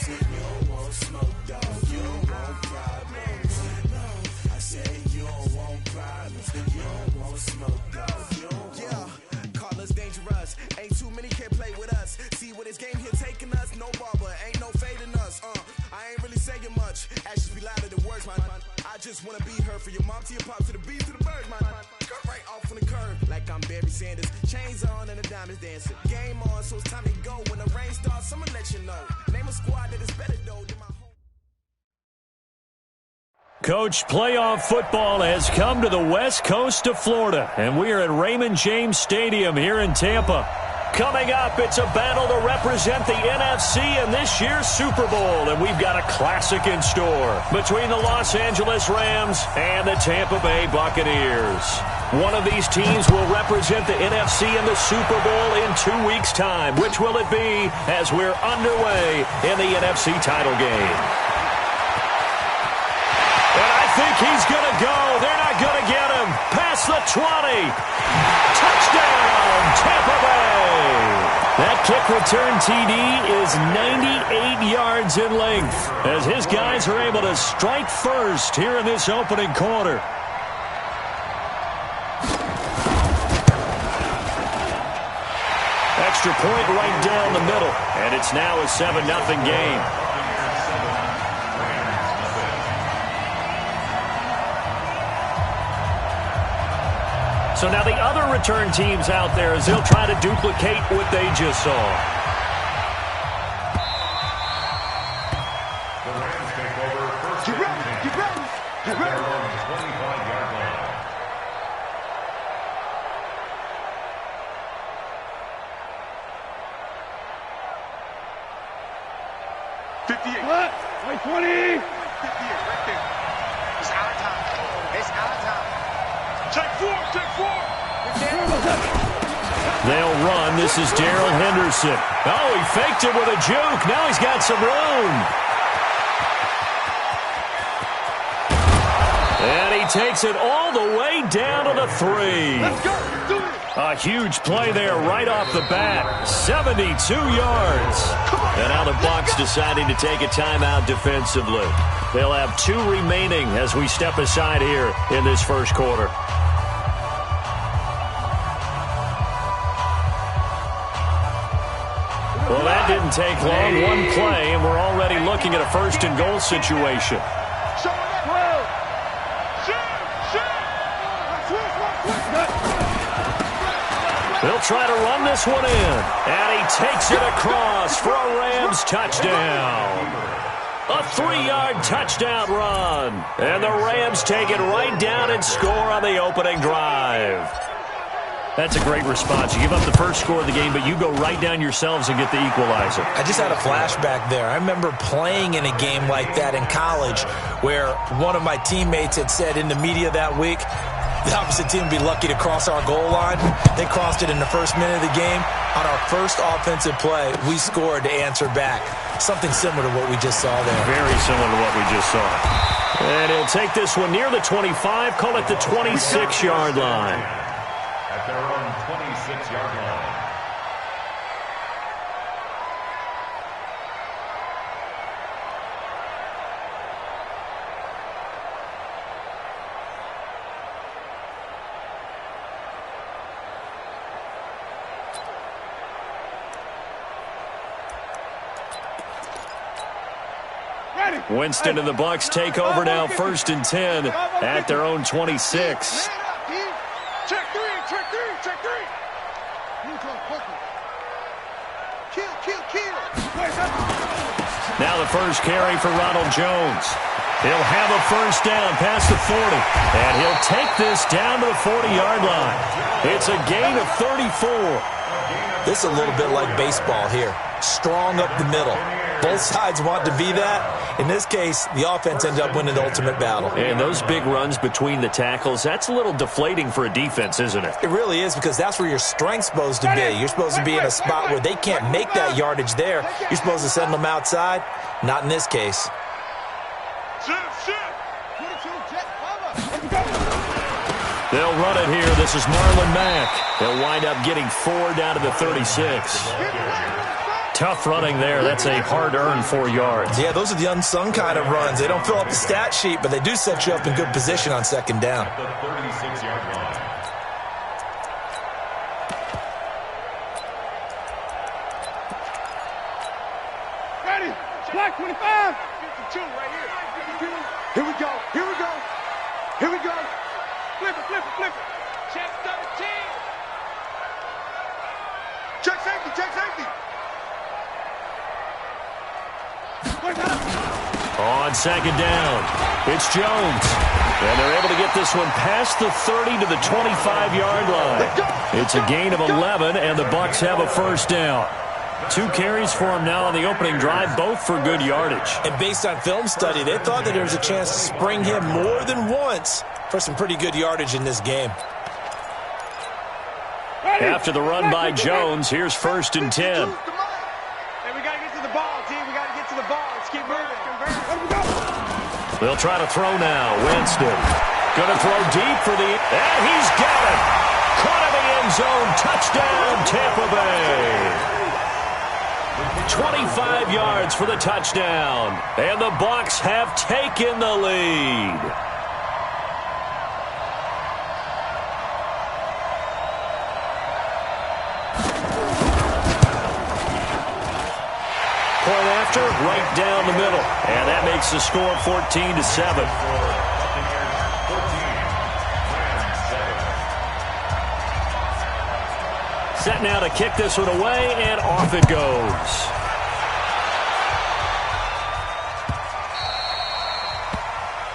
You don't want smoke, dog. You don't want problems. I said you don't want problems. You don't want smoke, dog. You don't want. Call us dangerous. Ain't too many can play with us. See where this game here taking us. No barber, ain't no fading us. I ain't really saying much. Actions be louder than words, man. I just wanna be heard from your mom to your pop to the beat to the birds, man. Cut right off on the curb like I'm Barry Sanders. Chains on and the diamonds dancing. Game on, so it's time to go. When the rain starts, I'ma let you know. Name a squad that is better though than my home. Coach, playoff football has come to the west coast of Florida, and we are at Raymond James Stadium here in Tampa. Coming up, it's a battle to represent the NFC in this year's Super Bowl, and we've got a classic in store between the Los Angeles Rams and the Tampa Bay Buccaneers. One of these teams will represent the NFC in the Super Bowl in 2 weeks' time. Which will it be as we're underway in the NFC title game? And I think he's going to go. They're not going to get him. Past the 20. Touchdown, Tampa Bay. That kick return TD is 98 yards in length as his guys are able to strike first here in this opening quarter. Extra point right down the middle, and it's now a 7-0 game. So now the other return teams out there as they'll try to duplicate what they just saw. The Rams take over first. Get ready. They're on the 25-yard line. 58. What? 20. 58 right there. It's our time. It's our time. Check four. They'll run. This is Darrell Henderson. Oh, he faked it with a juke. Now he's got some room. And he takes it all the way down to the 3. Let's go. Do it. A huge play there right off the bat. 72 yards. And now the Bucs deciding to take a timeout defensively. They'll have 2 remaining as we step aside here in this first quarter. Well, that didn't take long. One play, and we're already looking at a first-and-goal situation. They'll try to run this one in. And he takes it across for a Rams touchdown. A 3-yard touchdown run. And the Rams take it right down and score on the opening drive. That's a great response. You give up the first score of the game, but you go right down yourselves and get the equalizer. I just had a flashback there. I remember playing in a game like that in college where one of my teammates had said in the media that week, the opposite team would be lucky to cross our goal line. They crossed it in the first minute of the game. On our first offensive play, we scored to answer back. Something similar to what we just saw there. Very similar to what we just saw. And he'll take this one near the 25, call it the 26-yard line. At their own 26-yard line. Winston and the Bucs take over now, 1st and 10 at their own 26. Check three. Kill. Now the first carry for Ronald Jones. He'll have a first down past the 40. And he'll take this down to the 40-yard line. It's a gain of 34. This is a little bit like baseball here. Strong up the middle. Both sides want to be that. In this case, the offense ended up winning the ultimate battle. And those big runs between the tackles, that's a little deflating for a defense, isn't it? It really is, because that's where your strength's supposed to be. You're supposed to be in a spot where they can't make that yardage there. You're supposed to send them outside. Not in this case. They'll run it here. This is Marlon Mack. They'll wind up getting 4 down to the 36. Tough running there. That's a hard-earned 4 yards. Yeah, those are the unsung kind of runs. They don't fill up the stat sheet, but they do set you up in good position on second down. At the 36-yard line. Ready. Black 25. 52 right here. 52. Here we go. Here we go. Here we go. Flip it, flip it, flip it. Check 13. Check safety, check safety. On second down, it's Jones. And they're able to get this one past the 30 to the 25-yard line. It's a gain of 11, and the Bucs have a first down. 2 carries for him now on the opening drive, both for good yardage. And based on film study, they thought that there was a chance to spring him more than once for some pretty good yardage in this game. After the run by Jones, here's 1st and 10. Hey, we got to get to the ball, team. We got to get to the ball. Let's keep moving. They'll try to throw now. Winston going to throw deep for the... And he's got it! Caught in the end zone. Touchdown, Tampa Bay. 25 yards for the touchdown. And the Bucs have taken the lead. Point after, right down the middle. And that makes the score 14-7. Set now to kick this one away, and off it goes.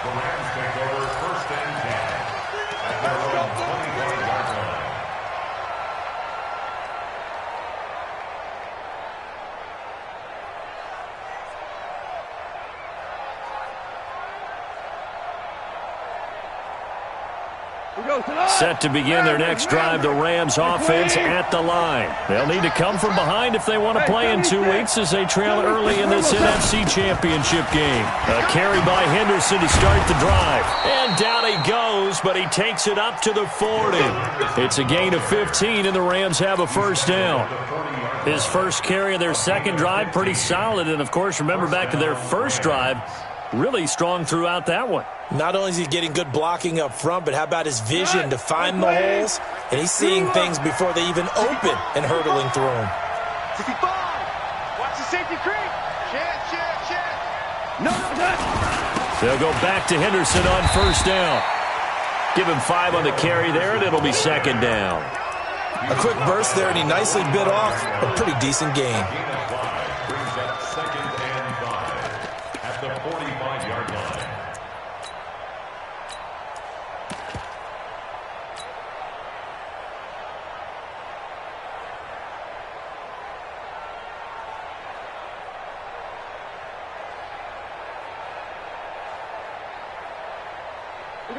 The Rams take over 1st and 10. At their own 25-yard line. Set to begin their next drive, the Rams offense at the line. They'll need to come from behind if they want to play in 2 weeks as they trail early in this NFC Championship game. A carry by Henderson to start the drive. And down he goes, but he takes it up to the 40. It's a gain of 15, and the Rams have a first down. His first carry of their second drive, pretty solid. And, of course, remember back to their first drive, really strong throughout that one. Not only is he getting good blocking up front, but how about his vision to find the holes? And he's seeing things before they even open and hurtling through them. 55. Watch the safety creep. Check. No. They'll go back to Henderson on first down. Give him 5 on the carry there, and it'll be second down. A quick burst there, and he nicely bit off a pretty decent gain. Brings up 2nd and 5 at the 45-yard line.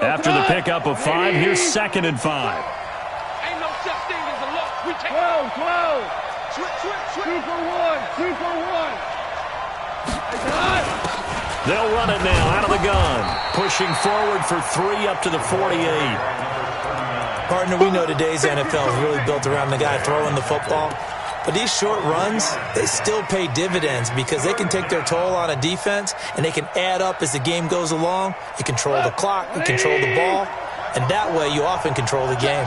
After the pickup of 5, here's 2nd and 5. Ain't no such thing as a loss. We take 12. Switch. 2 for 1. They'll run it now out of the gun. Pushing forward for 3 up to the 48. Partner, we know today's NFL is really built around the guy throwing the football. But these short runs, they still pay dividends because they can take their toll on a defense, and they can add up as the game goes along. You control the clock, you control the ball, and that way you often control the game.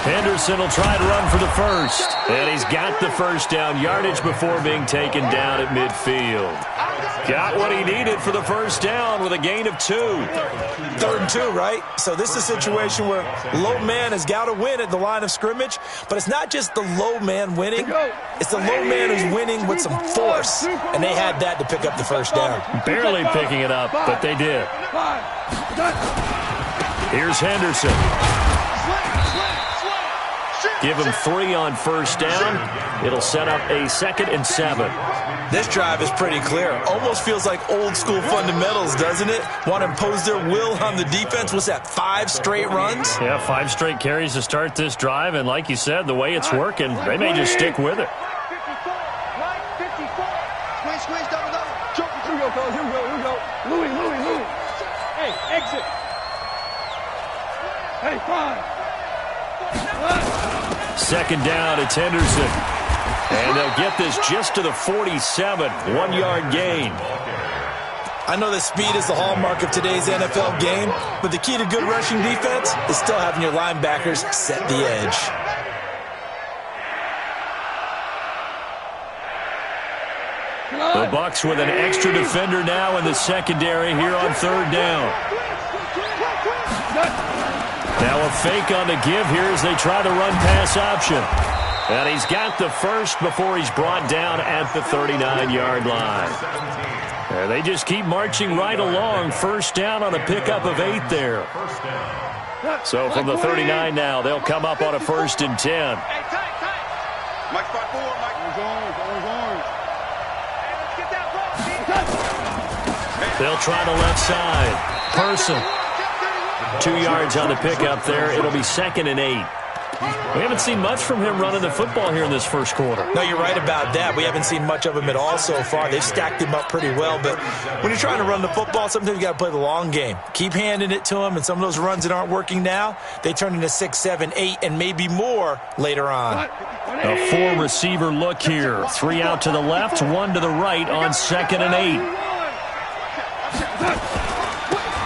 Henderson will try to run for the first. And he's got the first down yardage before being taken down at midfield. Got what he needed for the first down with a gain of 2. 3rd and 2, right? So this is a situation where low man has got to win at the line of scrimmage, but it's not just the low man winning. It's the low man who's winning with some force, and they had that to pick up the first down. Barely picking it up, but they did. Here's Henderson. Give him 3 on first down. It'll set up a 2nd and 7. This drive is pretty clear. Almost feels like old school fundamentals, doesn't it? Want to impose their will on the defense. What's that, 5 straight runs? Yeah, 5 straight carries to start this drive. And like you said, the way it's working, they may just stick with it. 54. Squeeze, double. Here we go. Louis. Hey, exit. Hey, 5. second down. It's Henderson. And they'll get this just to the 47. 1-yard gain. I know that speed is the hallmark of today's NFL game, but the key to good rushing defense is still having your linebackers set the edge. The Bucs with an extra defender now in the secondary here on third down. Now a fake on the give here as they try the run-pass option. And he's got the first before he's brought down at the 39-yard line. And they just keep marching right along. First down on a pickup of 8 there. So from the 39 now, they'll come up on a 1st and 10. Mike, spot 4, Mike. They'll try the left side. Person. 2 yards on the pickup there. It'll be 2nd and 8. We haven't seen much from him running the football here in this first quarter. No, you're right about that. We haven't seen much of him at all so far. They've stacked him up pretty well, but when you're trying to run the football, sometimes you got to play the long game. Keep handing it to him, and some of those runs that aren't working now, they turn into 6, 7, 8, and maybe more later on. A 4-receiver look here. 3 out to the left, 1 to the right on 2nd and 8.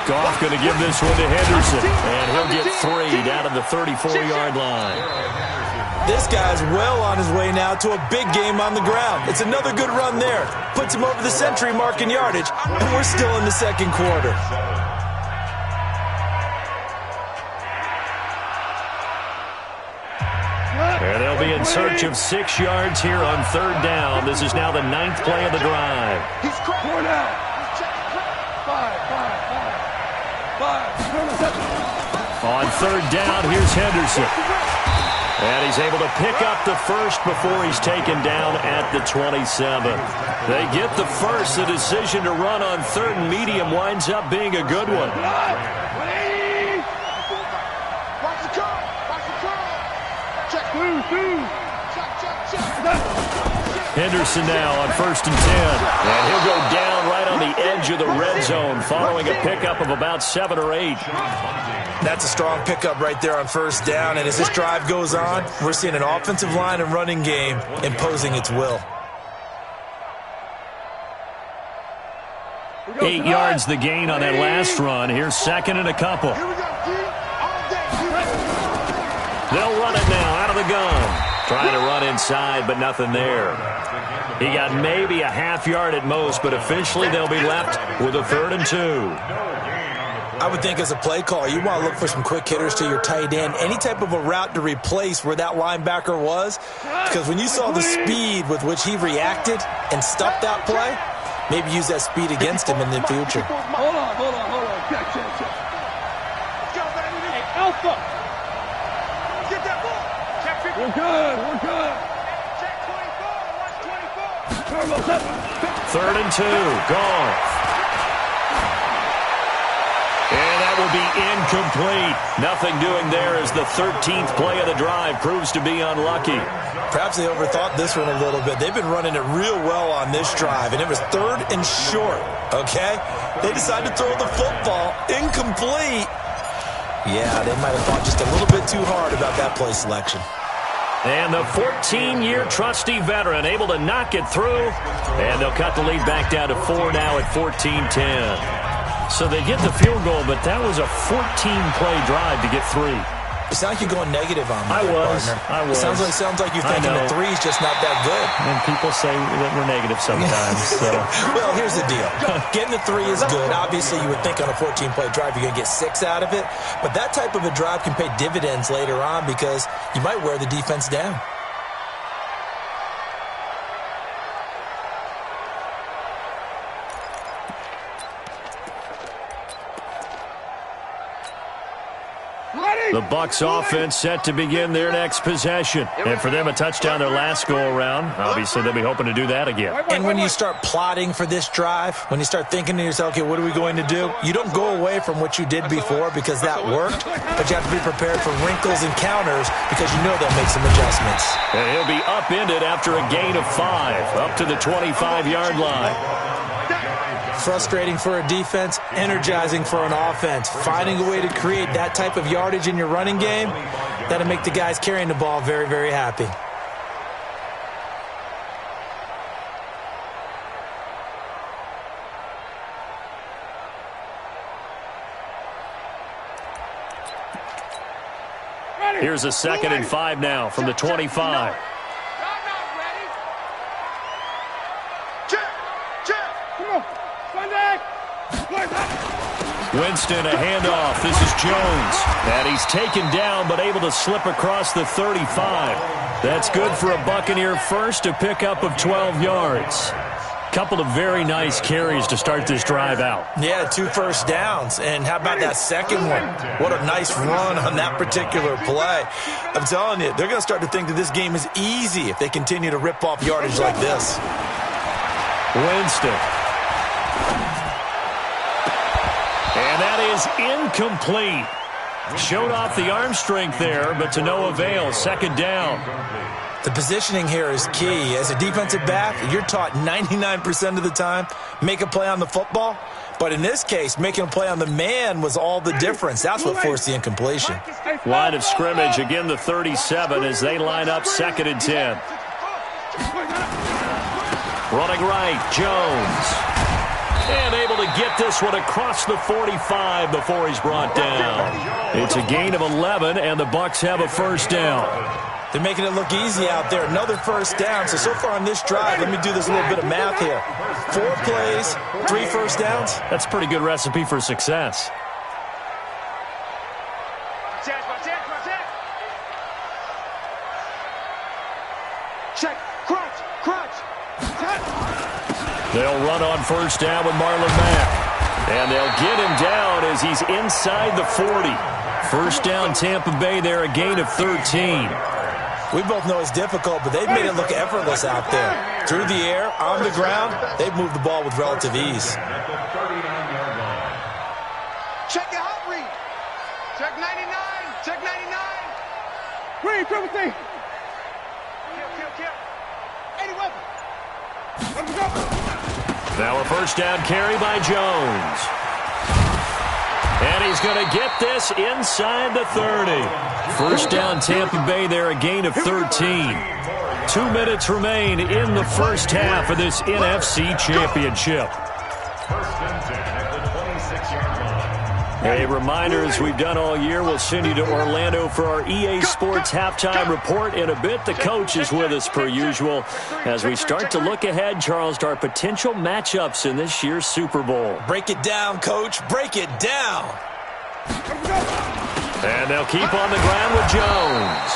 Goff going to give this one to Henderson, and he'll get 3 down to the 34-yard line. This guy's well on his way now to a big game on the ground. It's another good run there. Puts him over the century mark in yardage, and we're still in the second quarter. And they'll be in search of 6 yards here on third down. This is now the 9th play of the drive. He's crawling out. On third down, here's Henderson. And he's able to pick up the first before he's taken down at the 27. They get the first. The decision to run on 3rd and medium winds up being a good one. Henderson now on 1st and 10. And he'll go down right on the edge of the red zone following a pickup of about 7 or 8. That's a strong pickup right there on 1st down. And as this drive goes on, we're seeing an offensive line and running game imposing its will. 8 yards the gain on that last run. Here's 2nd and a couple. They'll run it now out of the gun. Trying to run inside, but nothing there. He got maybe a half yard at most, but officially they'll be left with a 3rd and 2. I would think as a play caller, you want to look for some quick hitters to your tight end. Any type of a route to replace where that linebacker was. Because when you saw the speed with which he reacted and stuffed that play, maybe use that speed against him in the future. Hold on. Check. Let's go, baby. Hey, Alpha. Get that ball. Check 50. We're good. Check 24. Watch 24. 3rd and 2. Gone. And that will be incomplete. Nothing doing there as the 13th play of the drive proves to be unlucky. Perhaps they overthought this one a little bit. They've been running it real well on this drive, and it was 3rd and short, okay? They decided to throw the football incomplete. Yeah, they might have thought just a little bit too hard about that play selection. And the 14-year trusty veteran able to knock it through, and they'll cut the lead back down to 4 now at 14-10. So they get the field goal, but that was a 14-play drive to get 3. It sounds like you're going negative on me, I was. It sounds like you're thinking the 3's just not that good. And people say that we're negative sometimes. So. Well, here's the deal. Getting the 3 is good. Obviously, you would think on a 14-play drive you're going to get 6 out of it. But that type of a drive can pay dividends later on because you might wear the defense down. The Bucs offense set to begin their next possession. And for them, a touchdown their last go-around. Obviously, they'll be hoping to do that again. And when you start plotting for this drive, when you start thinking to yourself, okay, what are we going to do? You don't go away from what you did before because that worked, but you have to be prepared for wrinkles and counters because you know they'll make some adjustments. And he'll be upended after a gain of 5, up to the 25-yard line. Frustrating for a defense, energizing for an offense. Finding a way to create that type of yardage in your running game, That'll make the guys carrying the ball very, very happy. Here's a 2nd and 5 now from the 25. Winston, a handoff. This is Jones. And he's taken down but able to slip across the 35. That's good for a Buccaneer first, a pickup of 12 yards. Couple of very nice carries to start this drive out. Yeah, 2 first downs. And how about that second one? What a nice run on that particular play. I'm telling you, they're going to start to think that this game is easy if they continue to rip off yardage like this. Winston. And that is incomplete. Showed off the arm strength there, but to no avail. 2nd down. The positioning here is key. As a defensive back, you're taught 99% of the time, make a play on the football. But in this case, making a play on the man was all the difference. That's what forced the incompletion. Line of scrimmage, again the 37 as they line up 2nd and 10. Running right, Jones. And able to get this one across the 45 before he's brought down. It's a gain of 11, and the Bucs have a first down. They're making it look easy out there. Another first down. So far on this drive, let me do this little bit of math here. 4 plays, 3 first downs. That's a pretty good recipe for success. Check. Crunch. They'll run on first down with Marlon Mack. And they'll get him down as he's inside the 40. First down Tampa Bay there, a gain of 13. We both know it's difficult, but they've made it look effortless out there. Through the air, on the ground, they've moved the ball with relative ease. Check your hot read. Check 99. Check 99. Read, triple T. Kill. 80 weapon. Let's go. Now a first down carry by Jones. And he's going to get this inside the 30. First down Tampa Bay there, a gain of 13. 2 minutes remain in the first half of this NFC Championship. First and 10 at the 26-yard line. A reminder, as we've done all year, we'll send you to Orlando for our EA Sports halftime report in a bit. The coach is with us per usual as we start to look ahead, Charles, to our potential matchups in this year's Super Bowl. Break it down, Coach. Break it down. And they'll keep on the ground with Jones.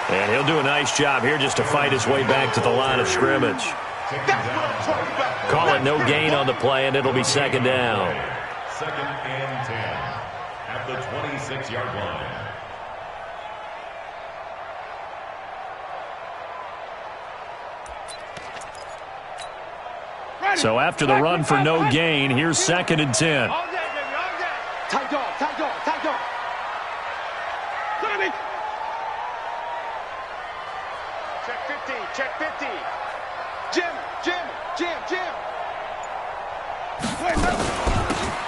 And he'll do a nice job here just to fight his way back to the line of scrimmage. Call it no gain on the play, and it'll be 2nd down. 2nd and 10 at the 26-yard line. So after the run for no gain, here's 2nd and 10. All day, baby, all day. Tight dog. Check 50. Jim.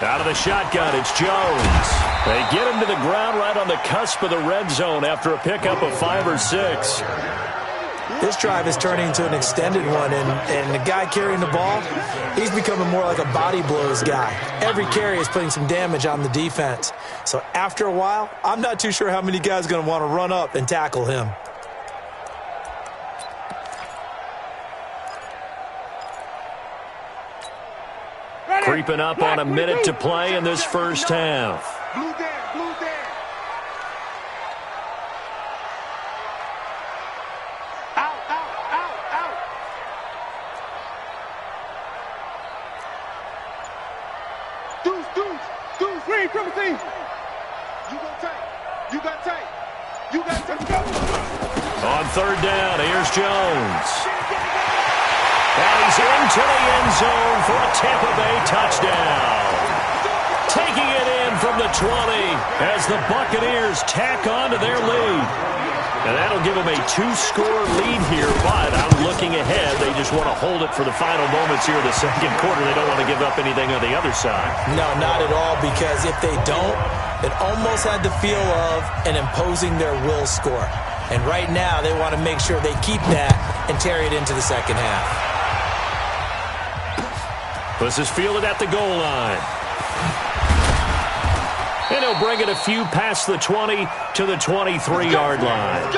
Out of the shotgun, it's Jones. They get him to the ground right on the cusp of the red zone after a pickup of 5 or 6. This drive is turning into an extended one, and the guy carrying the ball, he's becoming more like a body blows guy. Every carry is putting some damage on the defense. So after a while, I'm not too sure how many guys are going to want to run up and tackle him. Creeping up on a minute to play in this first half. Blue down. Out. Deuce, read, triple T. You got tight. On 3rd down, here's Jones. And he's into the end zone for a Tampa Bay touchdown. Taking it in from the 20 as the Buccaneers tack on to their lead. And that'll give them a 2-score lead here, but I'm looking looking ahead. They just want to hold it for the final moments here of the second quarter. They don't want to give up anything on the other side. No, not at all, because if they don't, it almost had the feel of an imposing their will score. And right now, they want to make sure they keep that and carry it into the second half. This is fielded at the goal line. And he'll bring it a few past the 20 to the 23-yard line.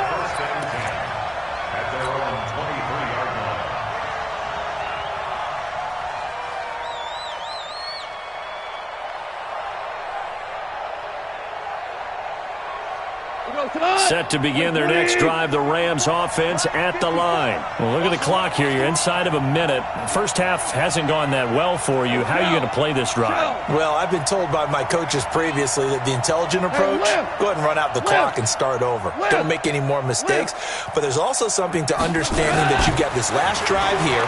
Set to begin their next drive, the Rams offense at the line. Well, look at the clock here. You're inside of a minute. First half hasn't gone that well for you. How are you going to play this drive? Well, I've been told by my coaches previously that the intelligent approach, go ahead and run out the clock and start over. Don't make any more mistakes. But there's also something to understanding that you get this last drive here.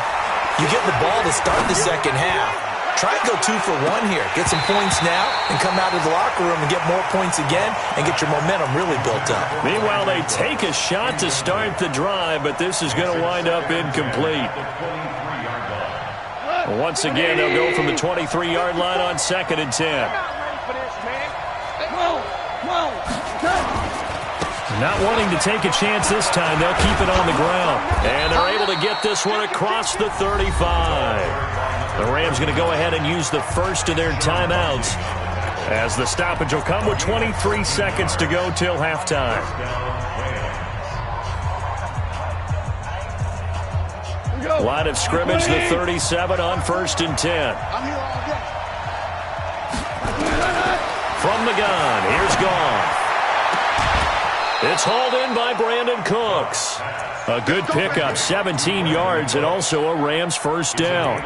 You get the ball to start the second half. Try and go 2 for 1 here. Get some points now and come out of the locker room and get more points again and get your momentum really built up. Meanwhile, they take a shot to start the drive, but this is going to wind up incomplete. Once again, they'll go from the 23-yard line on 2nd and 10. Not wanting to take a chance this time, they'll keep it on the ground. And they're able to get this one across the 35. The Rams going to go ahead and use the first of their timeouts, as the stoppage will come with 23 seconds to go till halftime. Line of scrimmage, the 37 on 1st and 10. From the gun, here's Goff. It's hauled in by Brandon Cooks. A good pickup, 17 yards, and also a Rams first down.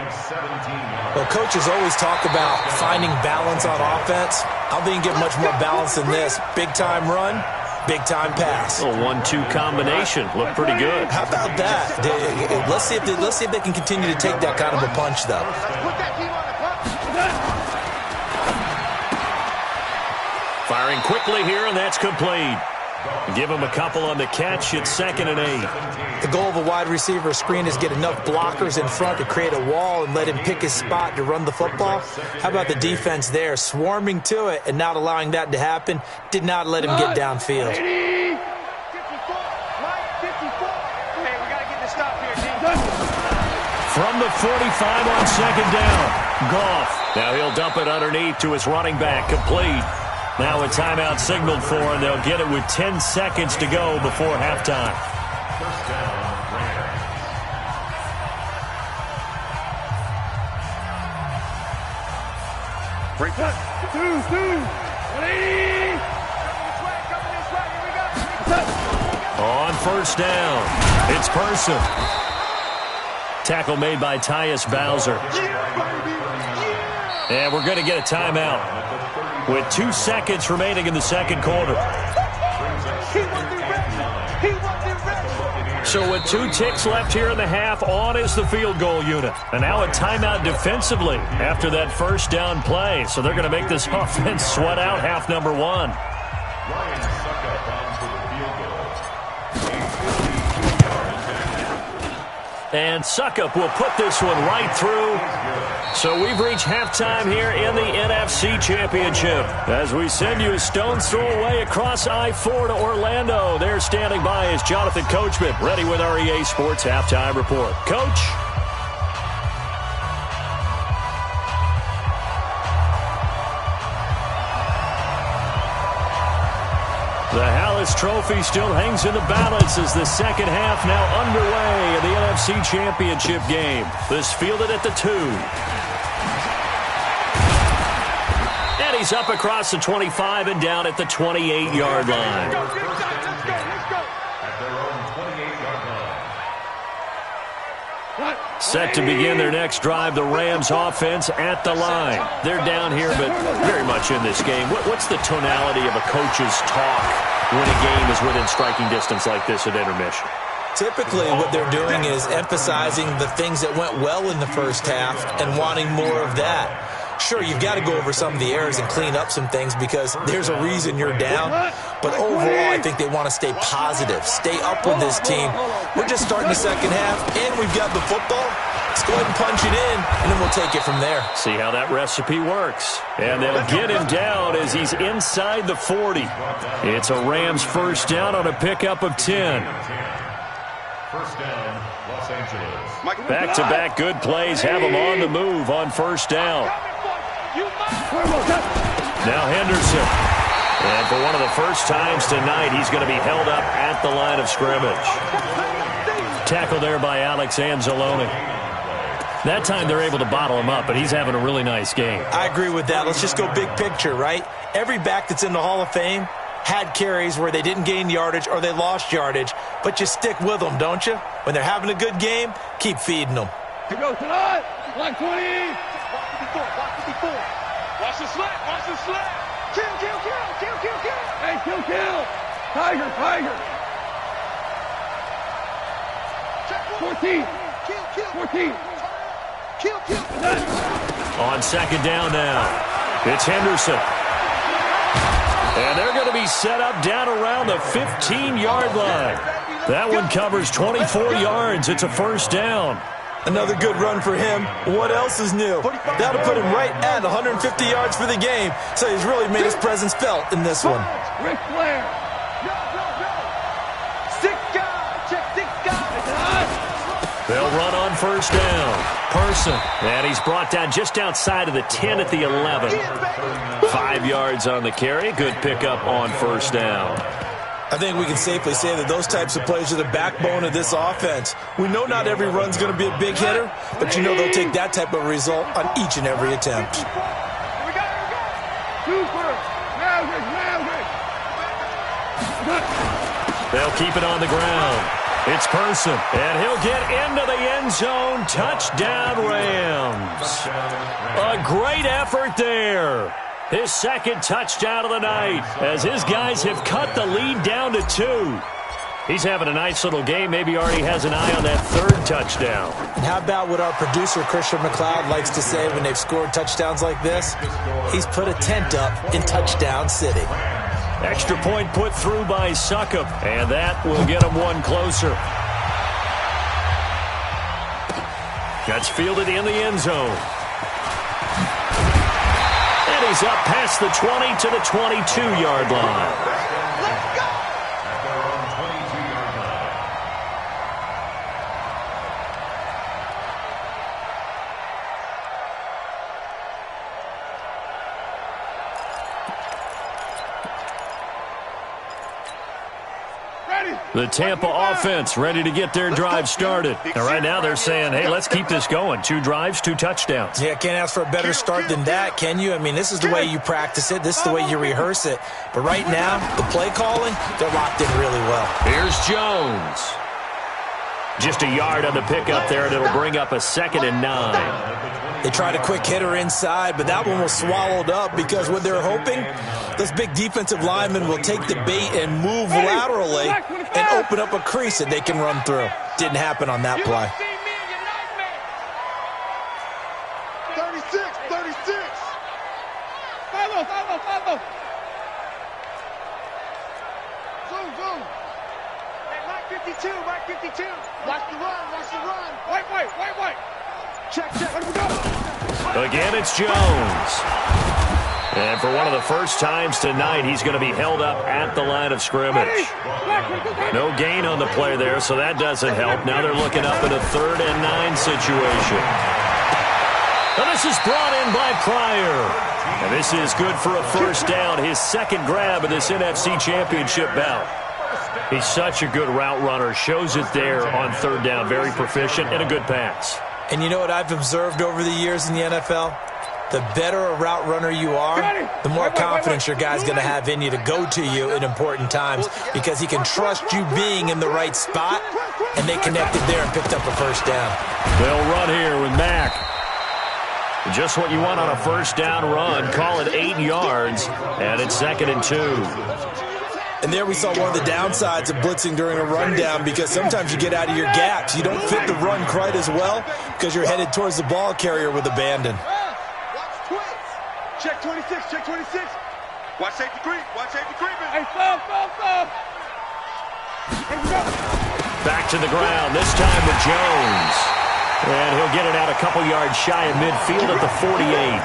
Well, coaches always talk about finding balance on offense. I don't think you get much more balance than this. Big-time run, big-time pass. A 1-2 combination. Looked pretty good. How about that? Let's see if they can continue to take that kind of a punch, though. Firing quickly here, and that's complete. Give him a couple on the catch. It's 2nd and 8. The goal of a wide receiver screen is get enough blockers in front to create a wall and let him pick his spot to run the football. How about the defense there, swarming to it and not allowing that to happen? Did not let him get downfield. From the 45 on 2nd down, Goff. Now he'll dump it underneath to his running back, complete. Now a timeout signaled for, and they'll get it with 10 seconds to go before halftime. First down, Rams. Break that. 2. On 1st down, it's Person. Tackle made by Tyus Bowser. And we're going to get a timeout with 2 seconds remaining in the second quarter. So with 2 ticks left here in the half, on is the field goal unit. And now a timeout defensively after that first down play. So they're going to make this offense sweat out half number 1. And Suckup will put this one right through. So we've reached halftime here in the NFC Championship. As we send you a stone's throw away across I-4 to Orlando. There standing by is Jonathan Coachman, ready with our EA Sports Halftime Report. Coach? The Hallis Trophy still hangs in the balance as the second half now underway in the NFC Championship game. This fielded at the 2. And he's up across the 25 and down at the 28-yard line. At their own 28-yard line. Set to begin their next drive, the Rams offense at the line. They're down here, but very much in this game. What's the tonality of a coach's talk when a game is within striking distance like this at intermission? Typically, what they're doing is emphasizing the things that went well in the first half and wanting more of that. Sure, you've got to go over some of the errors and clean up some things because there's a reason you're down. But overall, I think they want to stay positive, stay up with this team. We're just starting the second half, and we've got the football. Let's go ahead and punch it in, and then we'll take it from there. See how that recipe works. And they'll get him down as he's inside the 40. It's a Rams first down on a pickup of 10. First down, Los Angeles. Back-to-back good plays have him on the move on first down. Now Henderson. And for one of the first times tonight, he's going to be held up at the line of scrimmage. Tackle there by Alex Anzalone. That time they're able to bottle him up, but he's having a really nice game. I agree with that. Let's just go big picture, right? Every back that's in the Hall of Fame had carries where they didn't gain yardage or they lost yardage, but you stick with them, don't you? When they're having a good game, keep feeding them. Here goes tonight. Black 20. Watch the slant. Watch the slant. Kill. Hey, kill. Tiger. 14. 14. Kill. On second down now, it's Henderson. And they're going to be set up down around the 15-yard line. That one covers 24 yards. It's a first down. Another good run for him. What else is new? That'll put him right at 150 yards for the game. So he's really made his presence felt in this one. Ric Flair. Six guys. Check 6 guys. They'll run on first down. Person. And he's brought down just outside of the 10 at the 11. 5 yards on the carry. Good pickup on first down. I think we can safely say that those types of plays are the backbone of this offense. We know not every run's going to be a big hitter, but you know they'll take that type of result on each and every attempt. They'll keep it on the ground. It's Person, and he'll get into the end zone. Touchdown, Rams. A great effort there. His second touchdown of the night as his guys have cut the lead down to 2. He's having a nice little game. Maybe already has an eye on that third touchdown. And how about what our producer, Christian McLeod, likes to say when they've scored touchdowns like this? He's put a tent up in Touchdown City. Extra point put through by Suckup, and that will get him one closer. Gets fielded in the end zone. And he's up past the 20 to the 22-yard line. The Tampa offense ready to get their drive started. And right now they're saying, hey, let's keep this going. 2 drives, 2 touchdowns. Yeah, can't ask for a better start than that, can you? I mean, this is the way you practice it. This is the way you rehearse it. But right now, the play calling, they're locked in really well. Here's Jones. Just a yard on the pickup there, and it'll bring up a 2nd and 9. They tried a quick hitter inside, but that one was swallowed up because what they're hoping, those big defensive linemen will take the bait and move laterally and open up a crease that they can run through. Didn't happen on that play. 36. Follow. Zoom. Hey, Mike 52. Watch the run. Wait. Check. Let him go. Again, it's Jones. And for one of the first times tonight, he's going to be held up at the line of scrimmage. No gain on the play there, so that doesn't help. Now they're looking up in a 3rd and 9 situation. And this is brought in by Pryor. And this is good for a first down, his 2nd grab of this NFC Championship bout. He's such a good route runner. Shows it there on 3rd down. Very proficient and a good pass. And you know what I've observed over the years in the NFL? The better a route runner you are, the more confidence your guy's going to have in you to go to you in important times because he can trust you being in the right spot, and they connected there and picked up a first down. They'll run here with Mack. Just what you want on a first down run. Call it 8 yards, and it's 2nd and 2. And there we saw one of the downsides of blitzing during a rundown because sometimes you get out of your gaps. You don't fit the run quite as well because you're headed towards the ball carrier with abandon. Watch twitch. 26, check 26. Watch safety creep. Watch safety creeping. Hey, foul. Here we go. Back to the ground, this time with Jones. And he'll get it out a couple yards shy of midfield at the 48.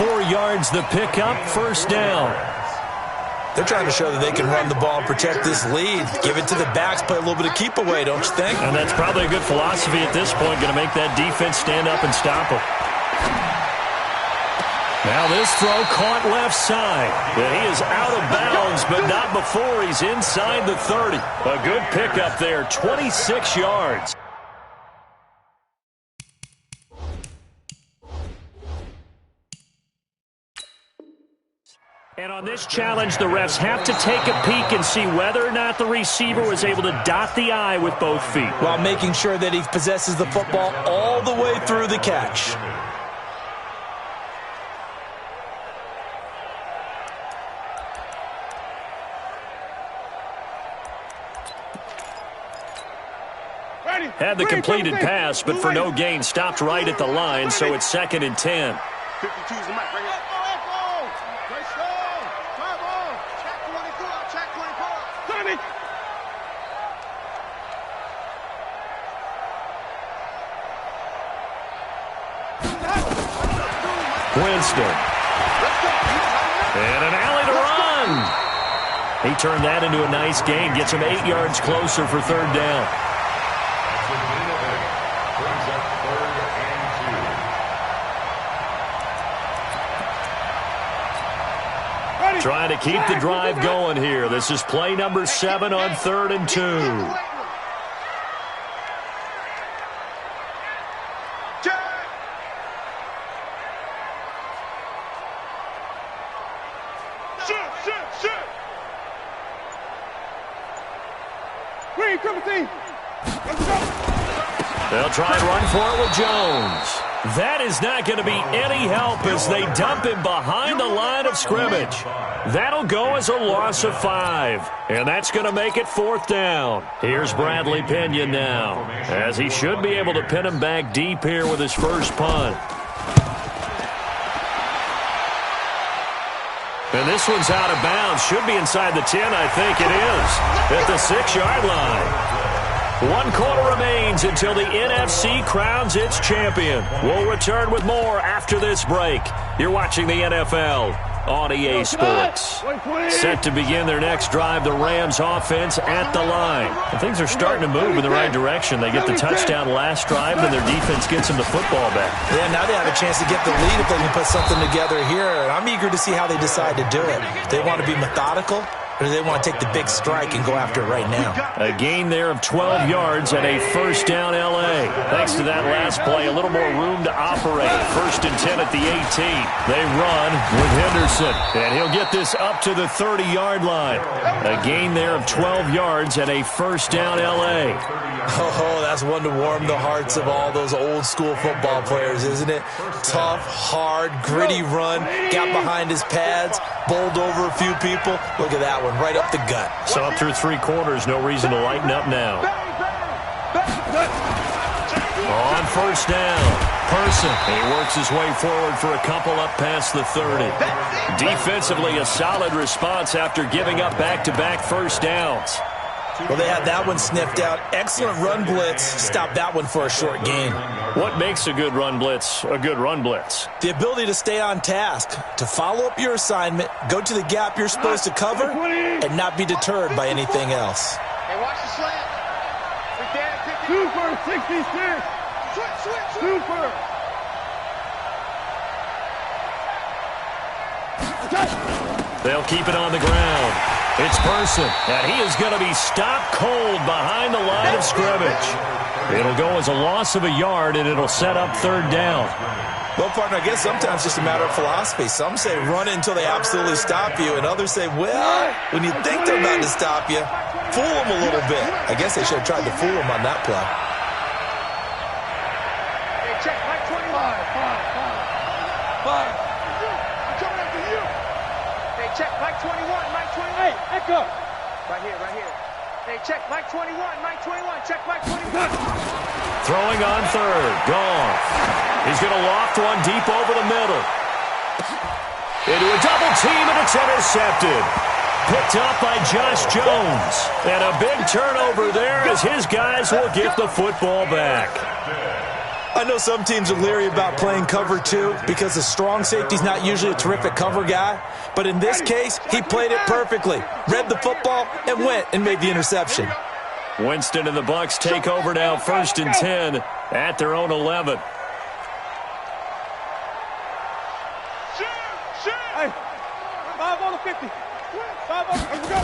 4 yards the pickup, first down. They're trying to show that they can run the ball and protect this lead. Give it to the backs, play a little bit of keep away, don't you think? And that's probably a good philosophy at this point, going to make that defense stand up and stop them. Now this throw caught left side. And he is out of bounds, but not before he's inside the 30. A good pickup there, 26 yards. And on this challenge, the refs have to take a peek and see whether or not the receiver was able to dot the I with both feet, while making sure that he possesses the football all the way through the catch. Had the completed pass, but for no gain, stopped right at the line, so it's 2nd and 10. 52's the mic right here. Winston. And an alley to run. He turned that into a nice gain. Gets him 8 yards closer for 3rd down. Trying to keep the drive going here. This is play number 7 on 3rd and 2. They'll try and run for it with Jones. That is not going to be any help as they dump him behind the line of scrimmage. That'll go as a loss of 5. And that's going to make it 4th down. Here's Bradley Pinion now, as he should be able to pin him back deep here with his first punt. And this one's out of bounds. Should be inside the 10, I think it is. At the 6-yard line. 1 quarter remains until the NFC crowns its champion. We'll return with more after this break. You're watching the NFL on EA Sports. Set to begin their next drive, the Rams offense at the line. And things are starting to move in the right direction. They get the touchdown last drive, and their defense gets them the football back. Yeah, now they have a chance to get the lead if they can put something together here. And I'm eager to see how they decide to do it. They want to be methodical, or do they want to take the big strike and go after it right now? A gain there of 12 yards and a first down L.A. Thanks to that last play, a little more room to operate. 1st and 10 at the 18. They run with Henderson, and he'll get this up to the 30-yard line. A gain there of 12 yards and a first down L.A. Oh, that's one to warm the hearts of all those old-school football players, isn't it? Tough, hard, gritty run, got behind his pads, bowled over a few people. Look at that one, right up the gut. So up through 3 quarters, no reason to lighten up now. On first down, Person. He works his way forward for a couple up past the 30. Defensively, a solid response after giving up back-to-back first downs. Well, they had that one sniffed out. Excellent run blitz. Stop that one for a short gain. What makes a good run blitz a good run blitz? The ability to stay on task, to follow up your assignment, go to the gap you're supposed to cover, and not be deterred by anything else. Hey, watch the slant. Super 66. Super. They'll keep it on the ground. It's Person, and he is going to be stopped cold behind the line of scrimmage. It'll go as a loss of a yard, and it'll set up 3rd down. Well, partner, I guess sometimes it's just a matter of philosophy. Some say run until they absolutely stop you, and others say, well, when you think they're about to stop you, fool them a little bit. I guess they should have tried to fool them on that play. Hey, check, Mike 25. Five. I'm coming after you. Hey, check, Mike 21, Mike 21. Hey, echo. Right here. Hey, check, Mike 21, check, Mike 21. Throwing on 3rd, Goff. He's going to loft one deep over the middle. Into a double team, and it's intercepted. Picked up by Josh Jones. And a big turnover there as his guys will get the football back. I know some teams are leery about playing cover 2 because the strong safety's not usually a terrific cover guy. But in this case, he played it perfectly. Read the football and went and made the interception. Winston and the Bucs take over now, 1st and 10 at their own 11. Hey, 5 on the 50. 5 on the, here we go.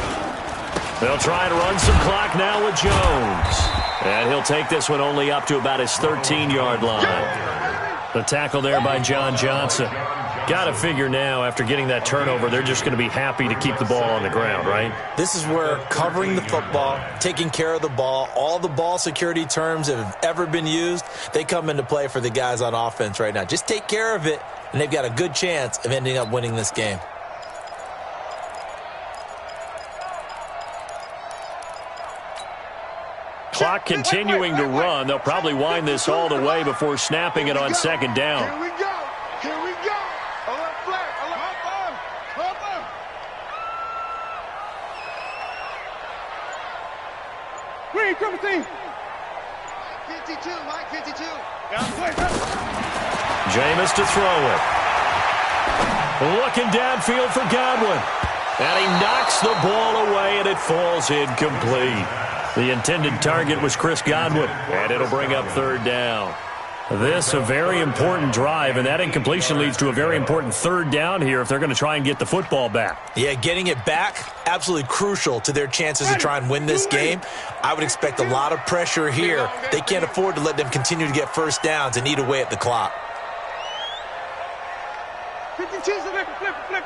They'll try and run some clock now with Jones. And he'll take this one only up to about his 13-yard line. The tackle there by John Johnson. Got to figure now, after getting that turnover, they're just going to be happy to keep the ball on the ground, right? This is where covering the football, taking care of the ball, all the ball security terms that have ever been used, they come into play for the guys on offense right now. Just take care of it, and they've got a good chance of ending up winning this game. Clock continuing to run. They'll probably wind this all the way before snapping it on 2nd down. Here we go. Here we go. A left flag. A left flag. Left flag. Green, triple team. 52, Mike, 52. Jameis to throw it. Looking downfield for Godwin. And he knocks the ball away, and it falls incomplete. The intended target was Chris Godwin, and it'll bring up 3rd down. This a very important drive, and that incompletion leads to a very important 3rd down here if they're going to try and get the football back. Yeah, getting it back, absolutely crucial to their chances to try and win this game. I would expect a lot of pressure here. They can't afford to let them continue to get 1st downs and eat away at the clock. 52, flip it.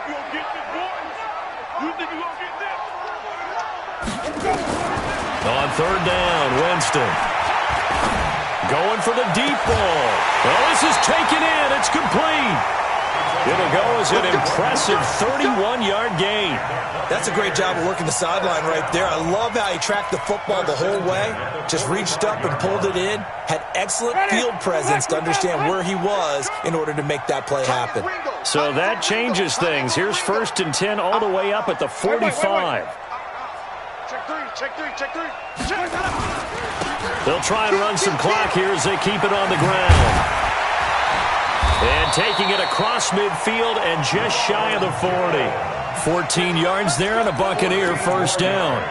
You gonna get this, boy? You think you gonna get this? On 3rd down, Winston. Going for the deep ball. Well, this is taken in. It's complete. It'll go as an impressive 31-yard gain. That's a great job of working the sideline right there. I love how he tracked the football the whole way. Just reached up and pulled it in. Had excellent field presence to understand where he was in order to make that play happen. So that changes things. Here's 1st and 10 all the way up at the 45. Check three. They'll try and run some clock here as they keep it on the ground. And taking it across midfield and just shy of the 40. 14 yards there and a Buccaneer 1st down.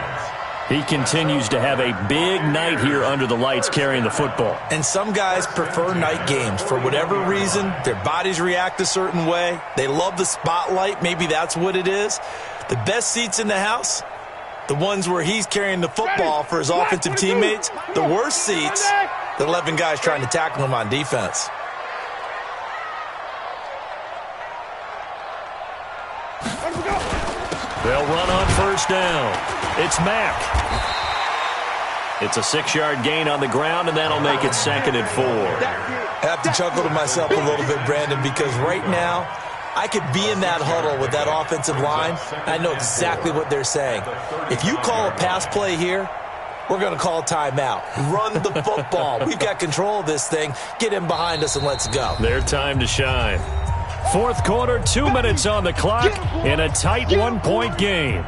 He continues to have a big night here under the lights carrying the football. And some guys prefer night games. For whatever reason, their bodies react a certain way. They love the spotlight. Maybe that's what it is. The best seats in the house, the ones where he's carrying the football for his offensive teammates. The worst seats, the 11 guys trying to tackle him on defense. They'll run on 1st down. It's Mack. It's a 6-yard gain on the ground, and that'll make it 2nd and 4. I have to chuckle to myself a little bit, Brandon, because right now I could be in that huddle with that offensive line. I know exactly what they're saying. If you call a pass play here, we're going to call timeout. Run the football. We've got control of this thing. Get in behind us and let's go. Their time to shine. 4th quarter, 2 minutes on the clock in a tight 1-point game.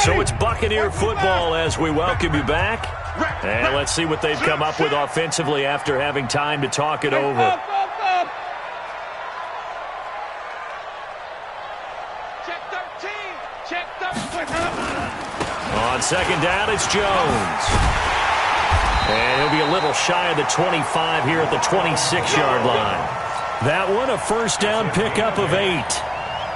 So it's Buccaneer football as we welcome you back. And let's see what they've come up with offensively after having time to talk it over. Check 13. Check 13. On 2nd down, it's Jones. And he'll be a little shy of the 25 here at the 26-yard line. That one, a 1st down pickup of 8.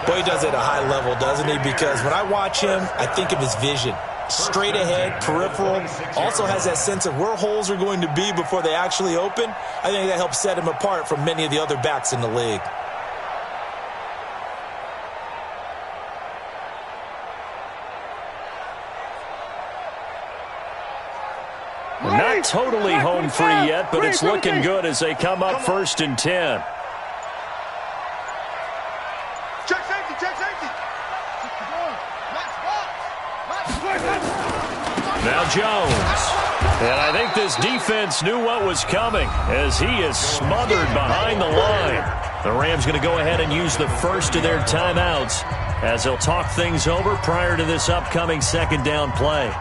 Boy, he does it at a high level, doesn't he? Because when I watch him, I think of his vision. Straight ahead, peripheral. Also has that sense of where holes are going to be before they actually open. I think that helps set him apart from many of the other backs in the league. Not totally home free yet, but it's looking good as they come up 1st and 10. Check safety. Now Jones. And I think this defense knew what was coming as he is smothered behind the line. The Rams going to go ahead and use the first of their timeouts as they'll talk things over prior to this upcoming second down play.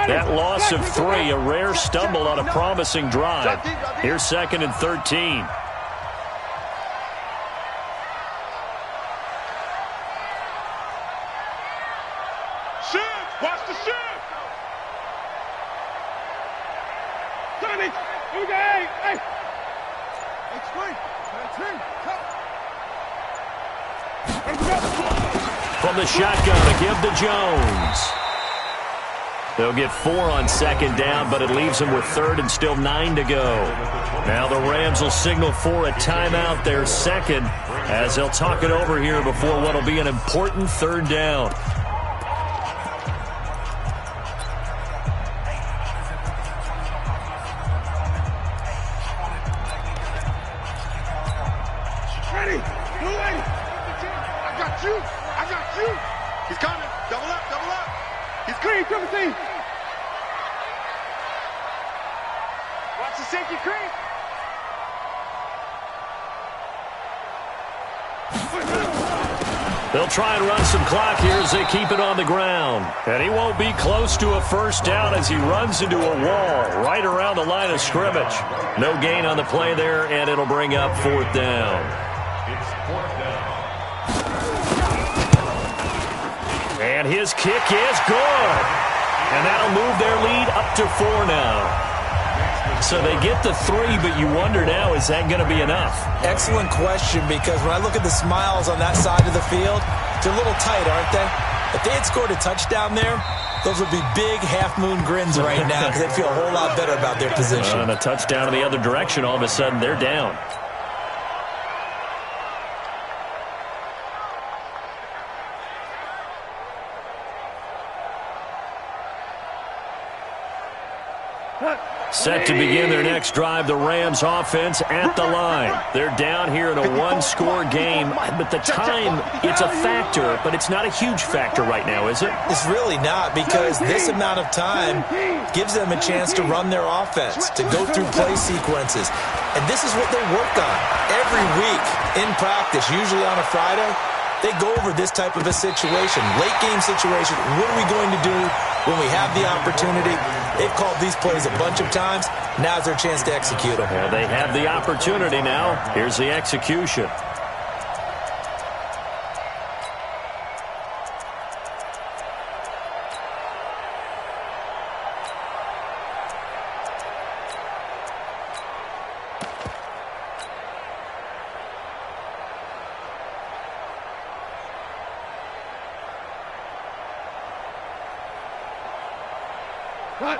That loss of 3, a rare stumble on a promising drive. Here's 2nd and 13. Shift! Watch the shift! Sonny! Here we go! Hey! Hey, screen! From the shotgun, a give to Jones. They'll get 4 on 2nd down, but it leaves them with 3rd and still 9 to go. Now the Rams will signal for a timeout, their 2nd, as they'll talk it over here before what will be an important 3rd down. Ready! Blue lady! I got you! I got you! He's coming! Double up! Double up! He's clean, Timothy! Watch the safety creep. They'll try and run some clock here as they keep it on the ground. And he won't be close to a first down as he runs into a wall right around the line of scrimmage. No gain on the play there, and it'll bring up 4th down. It's 4th down. And his kick is good. And that'll move their lead up to 4 now. So they get the 3, but you wonder now, is that going to be enough? Excellent question, because when I look at the smiles on that side of the field, they're a little tight, aren't they? If they had scored a touchdown there, those would be big half-moon grins right now because they'd feel a whole lot better about their position. And a touchdown in the other direction, all of a sudden they're down. Set to begin their next drive, the Rams offense at the line. They're down here in a 1-score game, but the time, it's a factor, but it's not a huge factor right now, is it? It's really not, because this amount of time gives them a chance to run their offense, to go through play sequences. And this is what they work on every week in practice, usually on a Friday. They go over this type of a situation, late game situation. What are we going to do when we have the opportunity? They've called these plays a bunch of times. Now's their chance to execute them. Yeah, they have the opportunity now. Here's the execution.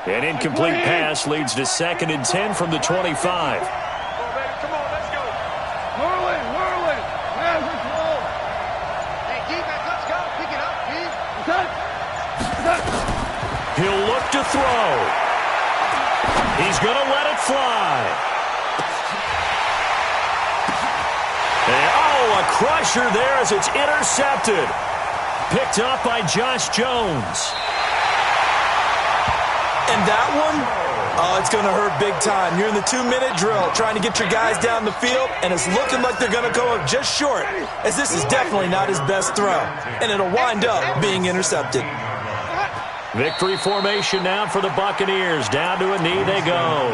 An incomplete pass leads to 2nd and 10 from the 25. Come on, baby. Come on, let's go. Whirling, whirling. Hands are slow. Hey, defense, let's go. Pick it up, D. He'll look to throw. He's going to let it fly. And, a crusher there as it's intercepted. Picked up by Josh Jones. And that one, it's going to hurt big time. You're in the 2-minute drill trying to get your guys down the field, and it's looking like they're going to go up just short, as this is definitely not his best throw. And it'll wind up being intercepted. Victory formation now for the Buccaneers. Down to a knee they go.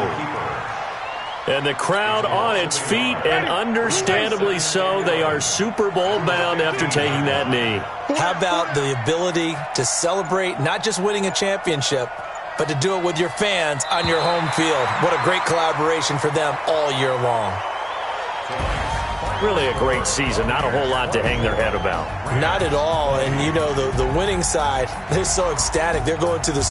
And the crowd on its feet, and understandably so. They are Super Bowl bound after taking that knee. How about the ability to celebrate not just winning a championship, but to do it with your fans on your home field? What a great collaboration for them all year long. Really a great season. Not a whole lot to hang their head about. Not at all. And, you know, the winning side, they're so ecstatic. They're going to the